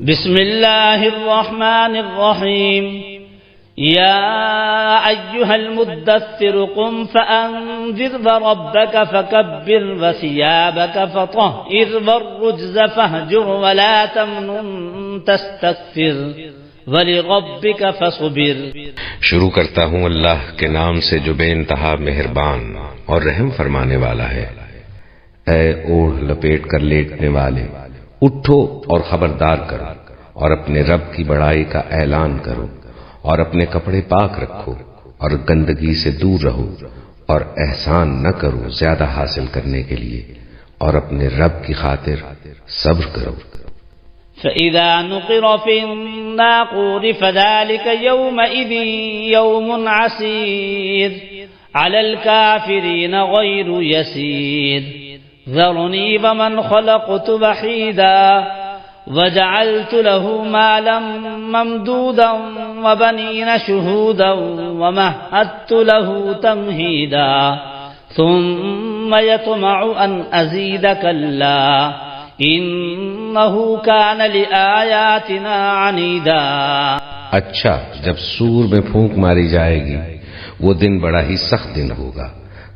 بسم الله الرحمن الرحيم يا أيها المدثر قم فأنذر وربك فكبر وثيابك فطهر والرجز فاهجر ولا تمنن تستكثر وَلِرَبِّكَ فَاصْبِرْ۔ شروع کرتا ہوں اللہ کے نام سے جو بے انتہا مہربان اور رحم فرمانے والا ہے۔ اے اوڑھ لپیٹ کر لیٹنے والے، اٹھو اور خبردار کرو اور اپنے رب کی بڑائی کا اعلان کرو اور اپنے کپڑے پاک رکھو اور گندگی سے دور رہو اور احسان نہ کرو زیادہ حاصل کرنے کے لیے اور اپنے رب کی خاطر صبر کرو۔ فَإِذَا نُقِرَ فِي النَّاقُورِ فَذَلِكَ يَوْمَئِذٍ يَوْمٌ عَسِيرٌ عَلَى الْكَافِرِينَ غَيْرُ يَسِيرٍ ذَرْنِي وَمَنْ خَلَقْتُ وَحِيدًا وَجَعَلْتُ لَهُ مَالًا مَمْدُودًا وَبَنِينَ شُهُودًا وَمَهَّدتُّ لَهُ تَمْهِيدًا ثُمَّ يَطْمَعُ أَنْ أَزِيدَ كَلَّا انہو کان لآیاتنا عنیدا۔ اچھا، جب سور میں پھونک ماری جائے گی وہ دن بڑا ہی سخت دن ہوگا،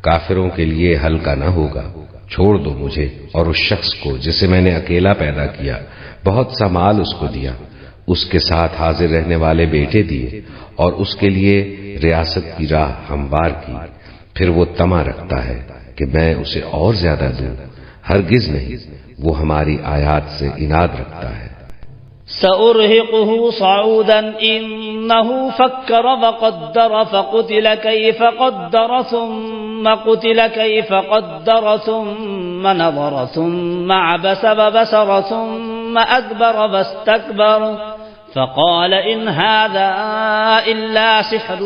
کافروں کے لیے ہلکا نہ ہوگا۔ چھوڑ دو مجھے اور اس شخص کو جسے میں نے اکیلا پیدا کیا، بہت سا مال اس کو دیا، اس کے ساتھ حاضر رہنے والے بیٹے دیے اور اس کے لیے ریاست کی راہ ہموار کی۔ پھر وہ طمع رکھتا ہے کہ میں اسے اور زیادہ دوں، ہرگز نہیں، وہ ہماری آیات سے عناد رکھتا ہے۔ سأرهقه صعودا إنه فكر وقدر فقتل كيف قدر ثم قتل كيف قدر ثم نظر ثم عبس وبسر ثم أدبر واستكبر فقال إن هذا إلا سحر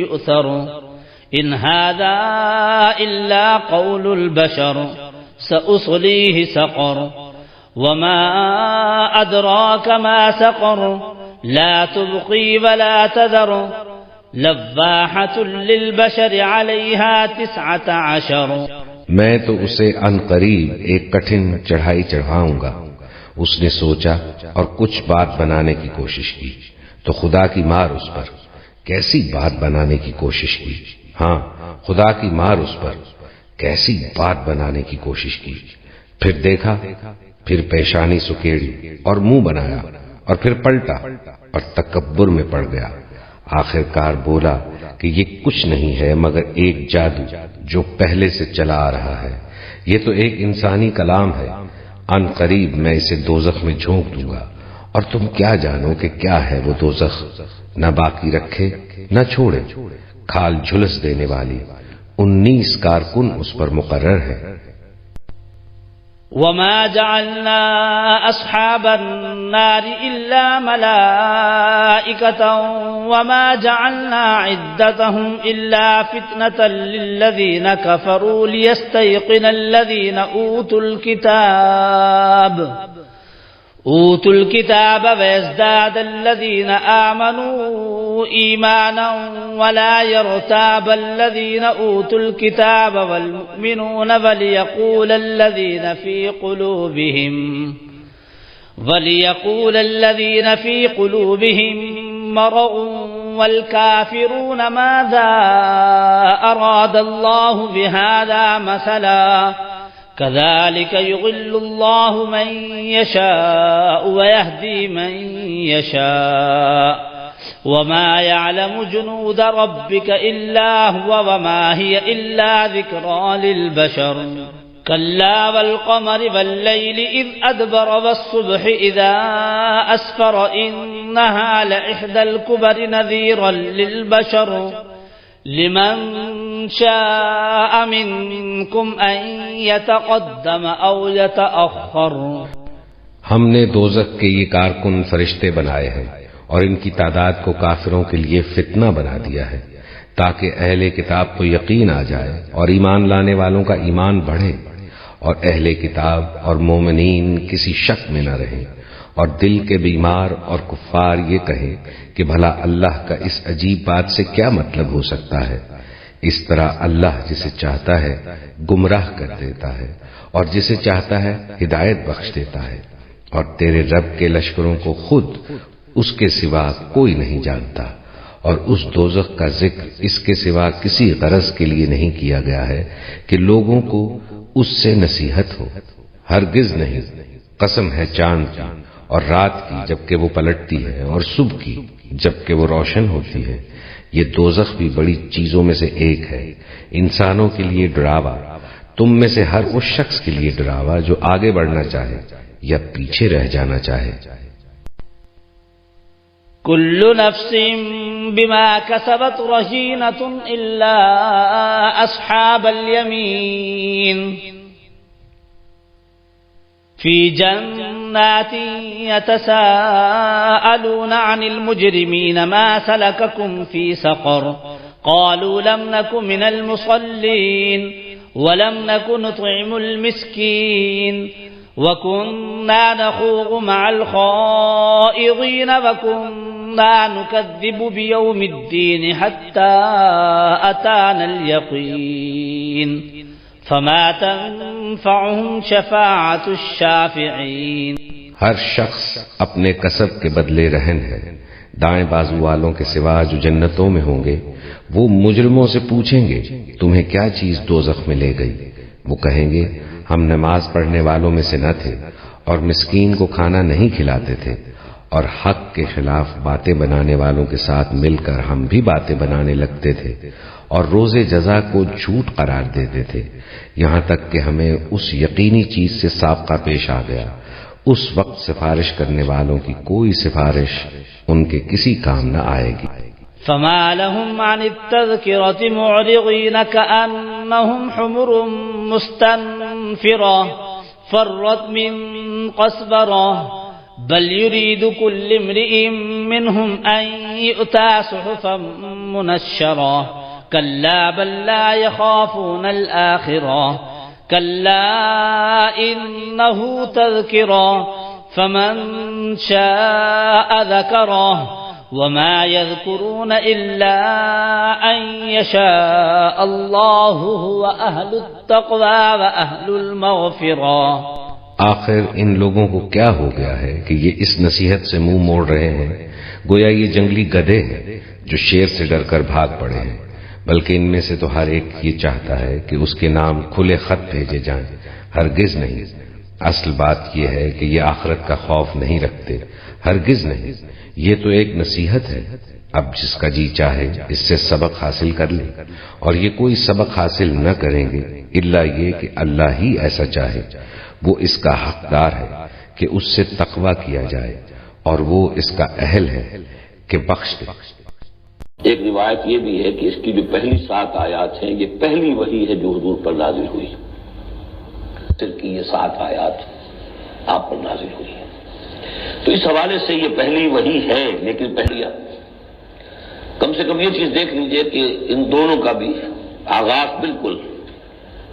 يؤثر إن هذا إلا قول البشر سأصليه سقر وما أدراك ما سقر لا تبقي ولا تذر لواحة للبشر عليها 19۔ میں تو اسے عن قریب ایک کٹھن چڑھائی چڑھاؤں گا۔ اس نے سوچا اور کچھ بات بنانے کی کوشش کی تو خدا کی مار اس پر۔ کیسی بات بنانے کی کوشش کی؟ ہاں، خدا کی مار اس پر، کیسی بات بنانے کی کوشش کی۔ پھر دیکھا، پھر پیشانی سکیڑی اور منہ بنایا اور پھر پلٹا اور تکبر میں پڑ گیا۔ آخر کار بولا کہ یہ کچھ نہیں ہے مگر ایک جادو جو پہلے سے چلا آ رہا ہے۔ یہ تو ایک انسانی کلام ہے۔ عن قریب میں اسے دوزخ میں جھونک دوں گا اور تم کیا جانو کہ کیا ہے وہ دوزخ، نہ باقی رکھے نہ چھوڑے، کھال جھلس دینے والی 19 کارکن اس پر مقرر ہے۔ وما جعلنا اصحاب النار الا ملائکۃ وما جعلنا عدتهم الا فتنة للذین کفروا لیستیقن الذین اوتوا الكتاب ويزداد الذين آمنوا إيمانا ولا يرتاب الذين أوتوا الكتاب والمؤمنون وليقول الذين في قلوبهم مرض والكافرون ماذا أراد الله بهذا مثلا كذلك يضل الله من يشاء ويهدي من يشاء وما يعلم جنود ربك إلا هو وما هي إلا ذكرى للبشر كلا والقمر والليل إذ أدبر والصبح إذا أسفر إنها لإحدى الكبر نذيرا للبشر لمن شاء منكم أن يتقدم أو يتأخر۔ ہم نے دوزخ کے یہ کارکن فرشتے بنائے ہیں اور ان کی تعداد کو کافروں کے لیے فتنہ بنا دیا ہے تاکہ اہل کتاب کو یقین آ جائے اور ایمان لانے والوں کا ایمان بڑھے اور اہل کتاب اور مومنین کسی شک میں نہ رہیں اور دل کے بیمار اور کفار یہ کہیں کہ بھلا اللہ کا اس عجیب بات سے کیا مطلب ہو سکتا ہے۔ اس طرح اللہ جسے چاہتا ہے گمراہ کر دیتا ہے اور جسے چاہتا ہے ہدایت بخش دیتا ہے۔ اور تیرے رب کے لشکروں کو خود اس کے سوا کوئی نہیں جانتا، اور اس دوزخ کا ذکر اس کے سوا کسی غرض کے لیے نہیں کیا گیا ہے کہ لوگوں کو اس سے نصیحت ہو، ہرگز نہیں۔ قسم ہے چاند کی اور رات کی جبکہ وہ پلٹتی ہے، اور صبح کی جبکہ وہ روشن ہوتی ہے، یہ دوزخ بھی بڑی چیزوں میں سے ایک ہے، انسانوں کے لیے ڈراوا، تم میں سے ہر اس شخص کے لیے ڈراوا جو آگے بڑھنا چاہے یا پیچھے رہ جانا چاہے۔ كل نفس بما كسبت رهينة إلا أصحاب اليمين في جنات يتساءلون عن المجرمين ما سلككم في سقر قالوا لم نك من المصلين ولم نك نطعم المسكين وكنا نخوض مع الخائضين وكنا نكذب بيوم الدين حتى أتانا اليقين فما تنفعهم شفاعة الشافعين۔ ہر شخص اپنے کسب کے بدلے رہن ہے، دائیں بازو والوں کے سوا جو جنتوں میں ہوں گے وہ مجرموں سے پوچھیں گے تمہیں کیا چیز دوزخ میں لے گئی؟ وہ کہیں گے ہم نماز پڑھنے والوں میں سے نہ تھے اور مسکین کو کھانا نہیں کھلاتے تھے، اور حق کے خلاف باتیں بنانے والوں کے ساتھ مل کر ہم بھی باتیں بنانے لگتے تھے اور روز جزا کو جھوٹ قرار دیتے تھے، یہاں تک کہ ہمیں اس یقینی چیز سے سابقہ پیش آ گیا، اس وقت سفارش کرنے والوں کی کوئی سفارش ان کے کسی کام نہ آئے گی۔ فما لهم عن التذكرة معرضين كأنهم حمر مستنفرة فرت من قسورة بل يريد كل امرئ منهم أن يؤتى صحفا منشرة كلا بل لا يخافون الآخرة كلا إنه تذكرة فمن شاء ذكره وما يذكرون إلا أن يشاء الله هو أهل التقوى وأهل المغفرة۔ آخر ان لوگوں کو کیا ہو گیا ہے کہ یہ اس نصیحت سے منہ موڑ رہے ہیں؟ گویا یہ جنگلی گدھے ہیں جو شیر سے ڈر کر بھاگ پڑے ہیں، بلکہ ان میں سے تو ہر ایک یہ چاہتا ہے کہ اس کے نام کھلے خط بھیجے جائیں، ہرگز نہیں۔ اصل بات یہ ہے کہ یہ آخرت کا خوف نہیں رکھتے، ہرگز نہیں، یہ تو ایک نصیحت ہے۔ اب جس کا جی چاہے اس سے سبق حاصل کر لے، اور یہ کوئی سبق حاصل نہ کریں گے الا یہ کہ اللہ ہی ایسا چاہے، وہ اس کا حقدار ہے کہ اس سے تقوی کیا جائے اور وہ اس کا اہل ہے کہ بخش دے۔ ایک روایت یہ بھی ہے کہ اس کی جو پہلی 7 آیات ہیں یہ پہلی وحی ہے جو حضور پر نازل ہوئی، صرف کی یہ 7 آیات آپ پر نازل ہوئی ہے، تو اس حوالے سے یہ پہلی وحی ہے، لیکن پہلی کم سے کم یہ چیز دیکھ لیجئے کہ ان دونوں کا بھی آغاز بالکل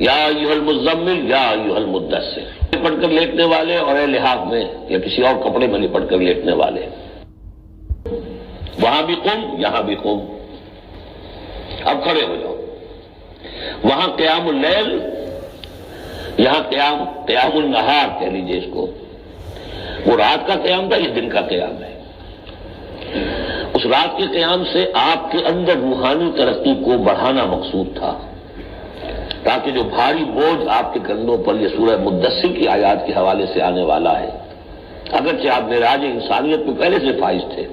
یا ایھا المزمل یا ایھا المدثر، پڑھ کر لیٹنے والے اور اے لحاف میں یا کسی اور کپڑے میں لپٹ کر لیٹنے والے، وہاں بھی قم یہاں بھی قم، اب کھڑے ہو جاؤ، وہاں قیام اللیل یہاں قیام النہار کہہ لیجئے اس کو، وہ رات کا قیام تھا، یہ دن کا قیام ہے۔ اس رات کے قیام سے آپ کے اندر روحانی ترقی کو بڑھانا مقصود تھا، تاکہ جو بھاری بوجھ آپ کے کندھوں پر یہ سورہ مدثر کی آیات کے حوالے سے آنے والا ہے، اگرچہ آپ معراج انسانیت میں پہلے سے فائز تھے،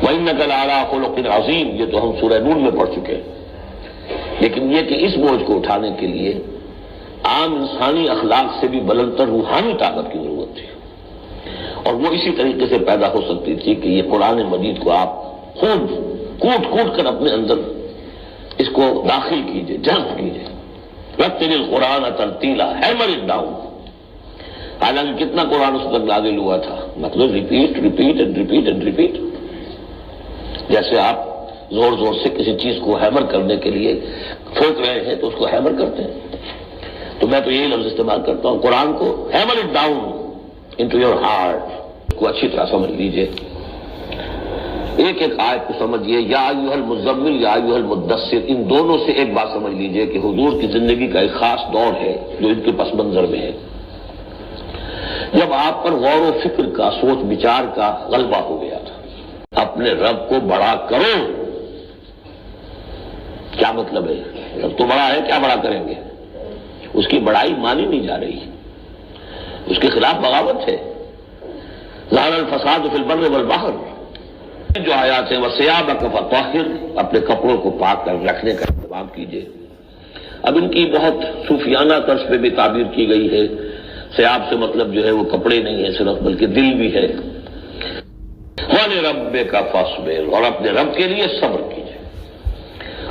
وَإِنَّكَ لَعَلَىٰ خُلُقٍ عَظِيمٍ، یہ تو ہم سورہ نور میں پڑھ چکے ہیں، لیکن یہ کہ اس بوجھ کو اٹھانے کے لیے عام انسانی اخلاق سے بھی بلندتر روحانی طاقت کی ضرورت تھی، اور وہ اسی طریقے سے پیدا ہو سکتی تھی کہ یہ قرآن مجید کو آپ خود کوٹ کر اپنے اندر اس کو داخل کیجئے، جذب کیجئے، رتل القرآن ترتیلا، ہیمر اٹ ڈاؤن۔ حالانکہ کتنا قرآن اس وقت نازل ہوا تھا، مطلب ریپیٹ اینڈ ریپیٹ، جیسے آپ زور سے کسی چیز کو ہیمر کرنے کے لیے ٹھوک رہے ہیں تو اس کو ہیمر کرتے ہیں، تو میں تو یہی لفظ استعمال کرتا ہوں، قرآن کو hammer it down into your heart, کو اچھی طرح سمجھ لیجئے، ایک آیت کو سمجھیے، یا ایھا المزمل یا ایھا المدثر، ان دونوں سے ایک بات سمجھ لیجئے کہ حضور کی زندگی کا ایک خاص دور ہے جو ان کے پس منظر میں ہے، جب آپ پر غور و فکر کا، سوچ بچار کا غلبہ ہو گیا تھا. اپنے رب کو بڑا کرو. کیا مطلب ہے؟ رب تو بڑا ہے، کیا بڑا کریں گے؟ اس کی بڑائی مانی نہیں جا رہی، اس کے خلاف بغاوت ہے. ظہر الفساد فی البر والبحر، جو آیات ہیں وَثِيَابَكَ فَطَهِّرْ، اپنے کپڑوں کو پاک کر رکھنے کا اہتمام کیجیے. اب ان کی بہت صوفیانہ طرز پہ بھی تعبیر کی گئی ہے. ثیاب سے مطلب جو ہے وہ کپڑے نہیں ہے صرف، بلکہ دل بھی ہے. وَلِرَبِّكَ فَاصْبِرْ، اور اپنے رب کے لیے صبر کیجیے.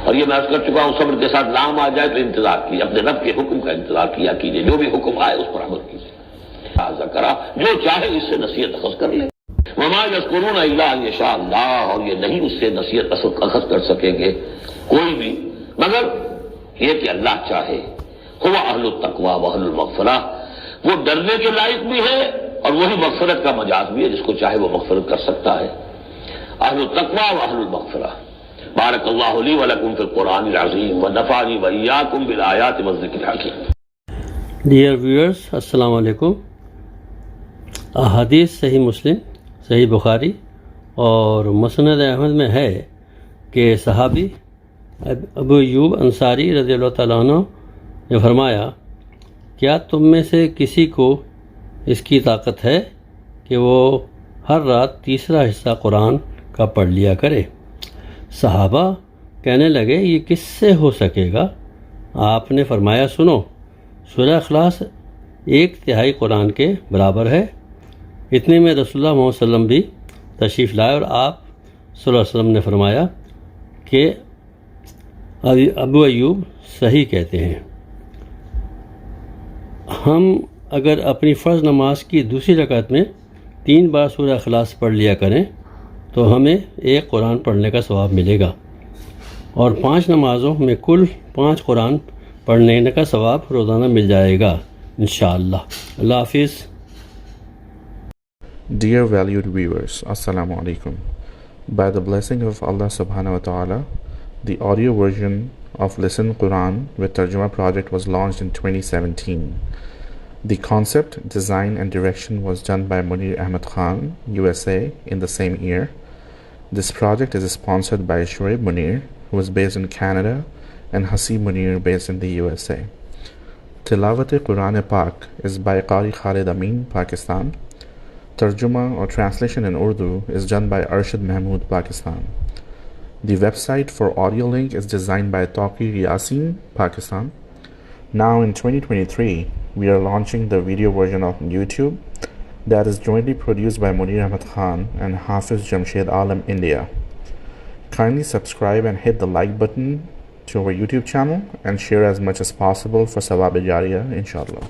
اور یہ میں عرض کر چکا ہوں، صبر کے ساتھ لام آ جائے تو انتظار کیجیے، اپنے رب کے حکم کا انتظار کیا کیجیے. جو بھی حکم آئے اس پر عمل کیجیے. ذکر، جو چاہے اس سے نصیحت اخذ کر لے. وما یذکرون الا ان یشاء اللہ، اور یہ نہیں اس سے نصیحت اخذ کر سکیں گے کوئی بھی مگر یہ کہ اللہ چاہے. هو اہل التقوی واہل المغفرہ، وہ ڈرنے کے لائق بھی ہے اور وہی مغفرت کا مجاز بھی ہے، جس کو چاہے وہ مغفرت کر سکتا ہے. اہل التقوی واہل المغفرہ. بارک اللہ لی ولکم فی القرآن العظیم ونفعنی وإیاکم بالآیات والذکر الحکیم. ڈیئر ویورز، السلام علیکم. احادیث صحیح مسلم، صحیح بخاری اور مسند احمد میں ہے کہ صحابی ابو ایوب انصاری رضی اللہ تعالیٰ عنہ نے فرمایا، کیا تم میں سے کسی کو اس کی طاقت ہے کہ وہ ہر رات تیسرا حصہ قرآن کا پڑھ لیا کرے؟ صحابہ کہنے لگے، یہ کس سے ہو سکے گا؟ آپ نے فرمایا، سنو، سورہ اخلاص 1/3 قرآن کے برابر ہے. اتنے میں رسول اللہ محمد صلی اللہ علیہ وسلم بھی تشریف لائے اور آپ صلی اللہ علیہ وسلم نے فرمایا کہ ابو ایوب صحیح کہتے ہیں. ہم اگر اپنی فرض نماز کی دوسری رکعت میں 3 بار سورہ اخلاص پڑھ لیا کریں تو ہمیں 1 قرآن پڑھنے کا ثواب ملے گا، اور 5 نمازوں میں کل 5 قرآن پڑھنے کا ثواب روزانہ مل جائے گا انشاءاللہ. اللہ حافظ. Dear valued viewers, Assalamu alaikum. By the blessing of Allah subhanahu wa ta'ala, the audio version of Listen Quran with Tarjuma project was launched in 2017. The concept, design and direction was done by Munir Ahmed Khan, USA in the same year. This project is sponsored by Shoaib Munir, who is based in Canada, and Hasib Munir based in the USA. Tilawat-e-Quran Pak is by Qari Khalid Amin, Pakistan. Tarjuma or translation in Urdu is done by Arshad Mahmood, Pakistan. The website for audio link is designed by Taqi Yasin, Pakistan. Now in 2023, we are launching the video version of YouTube that is jointly produced by Munir Ahmed Khan and Hafiz Jamshed Alam, India. Kindly subscribe and hit the like button to our YouTube channel and share as much as possible for Sawab-e-Jariyah, inshallah.